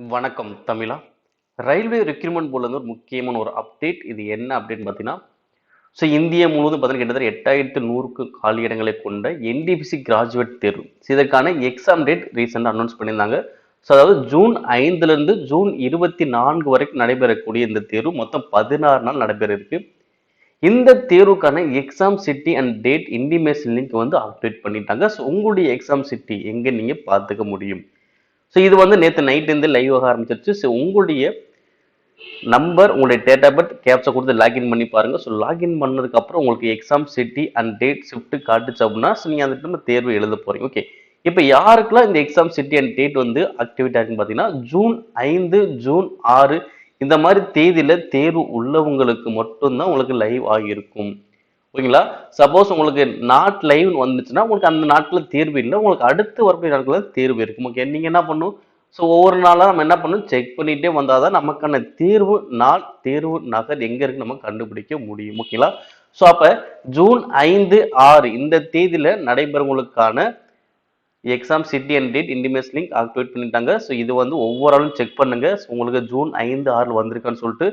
வணக்கம் தமிழா. Railway recruitment போர்டுல இருந்து ஒரு முக்கியமான ஒரு அப்டேட். இது என்ன அப்படின்னு பார்த்தீங்கன்னா, இந்தியா முழுவதும் பார்த்தீங்கன்னா கிட்டத்தட்ட 8100க்கு காலி இடங்களை கொண்ட என்டிபிசி கிராஜுவேட் தேர்வு. இதற்கான எக்ஸாம் டேட் ரீசெண்டாக அனௌன்ஸ் பண்ணியிருந்தாங்க. அதாவது ஜூன் 5ல இருந்து ஜூன் 24 வரைக்கும் நடைபெறக்கூடிய இந்த தேர்வு மொத்தம் 16 நாள் நடைபெற இருக்கு. இந்த தேர்வுக்கான exam city and date intimation link வந்து அப்டேட் பண்ணிட்டாங்க. உங்களுடைய எக்ஸாம் சிட்டி எங்க நீங்க பார்த்துக்க முடியும். இது வந்து நேற்று நைட் இருந்து லைவ் ஆக ஆரம்பிச்சிருச்சு. உங்களுடைய நம்பர், உங்களுடைய டேட் ஆஃப் பர்த், கேப்சா கொடுத்து லாகின் பண்ணி பாருங்க. லாகின் பண்ணதுக்கு அப்புறம் உங்களுக்கு exam city and date shift காட்டுச்சு அப்படின்னா நீங்க அந்த தேர்வு எழுத போறீங்க. ஓகே, இப்போ யாருக்கெல்லாம் இந்த எக்ஸாம் சிட்டி அண்ட் டேட் வந்து ஆக்டிவேட் ஆகுன்னு பார்த்தீங்கன்னா, ஜூன் 5, ஜூன் 6 இந்த மாதிரி தேதியில தேர்வு உள்ளவங்களுக்கு மட்டும்தான் உங்களுக்கு லைவ் ஆகியிருக்கும். ஓகேங்களா? சப்போஸ் உங்களுக்கு நாட் லைவ் வந்துச்சுன்னா உங்களுக்கு அந்த நாட்கள் தேர்வு இல்லை, உங்களுக்கு அடுத்து வரக்கூடிய நாட்கள் தேர்வு இருக்கும். ஓகே, நீங்க என்ன பண்ணும்? ஒவ்வொரு நாளா நம்ம என்ன பண்ணணும், செக் பண்ணிட்டே வந்தாதான் நமக்கான தேர்வு நாள், தேர்வு நகர் எங்க இருக்கு நம்ம கண்டுபிடிக்க முடியும். ஓகேங்களா? அப்ப ஜூன் 5, 6 இந்த தேதியில நடைபெறவங்களுக்கான exam city and date intimation link activate பண்ணிட்டாங்க. இது வந்து ஒவ்வொரு ஆளும் செக் பண்ணுங்க. உங்களுக்கு ஜூன் 5, 6 வந்திருக்கான்னு சொல்லிட்டு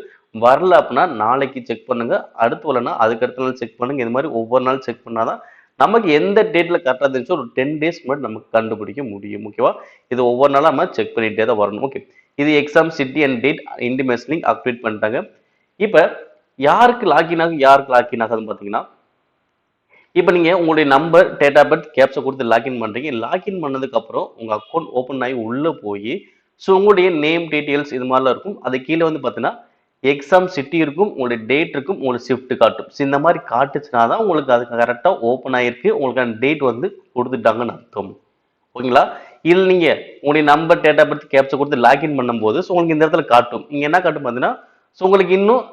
வரல அப்படின்னா நாளைக்கு செக் பண்ணுங்க. அடுத்து வரலன்னா அதுக்கு அடுத்த நாள் செக் பண்ணுங்க. இது மாதிரி ஒவ்வொரு நாள் செக் பண்ணாதான் நமக்கு எந்த டேட்ல கரெக்டாக இருந்துச்சோ ஒரு 10 டேஸ் முன்னாடி நமக்கு கண்டுபிடிக்க முடியும். ஓகேவா? இது ஒவ்வொரு நாளும் நம்ம செக் பண்ணிட்டே தான் வரணும். ஓகே, இது exam city and date intimation link activate பண்ணிட்டாங்க. இப்போ யாருக்கு லாகின் ஆகும், யாருக்கு லாகின் ஆகாதுன்னு பார்த்தீங்கன்னா, இப்போ நீங்க உங்களுடைய number, date of birth, captcha கொடுத்து லாகின் பண்றீங்க. லாகின் பண்ணதுக்கு அப்புறம் உங்க அக்கௌண்ட் ஓப்பன் ஆகி உள்ள போய் உங்களுடைய நேம் டீடைல்ஸ் இது மாதிரிலாம் இருக்கும். அது கீழே வந்து பார்த்தீங்கன்னா எக்ஸாம் சிட்டி இருக்கும், உங்களுடைய டேட் இருக்கும், உங்களுக்கு ஷிஃப்ட் காட்டும். இந்த மாதிரி காட்டுச்சுனா தான் உங்களுக்கு அதுக்கு கரெக்டாக ஓப்பன் ஆகிருக்கு, உங்களுக்கான டேட் வந்து கொடுத்துட்டாங்கன்னு அர்த்தம். ஓகேங்களா? இல்லை நீங்க உங்களுடைய number, date of birth, captcha கொடுத்து லாகின் பண்ணும்போது உங்களுக்கு இந்த இடத்துல காட்டும். இங்க என்ன காட்டும் பார்த்தீங்கன்னா, உங்களுக்கு இன்னும்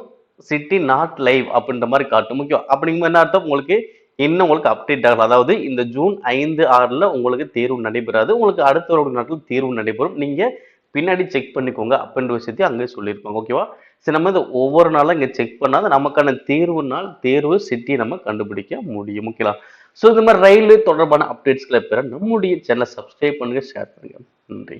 சிட்டி நாட் லைவ் அப்படின்ற மாதிரி காட்டும். முக்கியம் அப்படிங்கும்போது என்ன அர்த்தம், உங்களுக்கு இன்னும் உங்களுக்கு அப்டேட் ஆகல. அதாவது இந்த ஜூன் 5, 6ல உங்களுக்கு தேர்வு நடைபெறாது, உங்களுக்கு அடுத்த ஒரு நாட்கள் தேர்வு நடைபெறும். நீங்க பின்னாடி செக் பண்ணிக்கோங்க அப்படின்ற விஷயத்தையும் அங்கே சொல்லியிருப்பாங்க. ஓகேவா? நம்ம இந்த ஒவ்வொரு நாளும் இங்கே செக் பண்ணாத நமக்கான தேர்வு நாள், தேர்வு சிட்டி நம்ம கண்டுபிடிக்க முடியும். ஓகேங்களா? இந்த மாதிரி ரயில் தொடர்பான அப்டேட்ஸ்களை பெற நம்முடைய சேனலை சப்ஸ்கிரைப் பண்ணுங்க, ஷேர் பண்ணுங்க. நன்றி.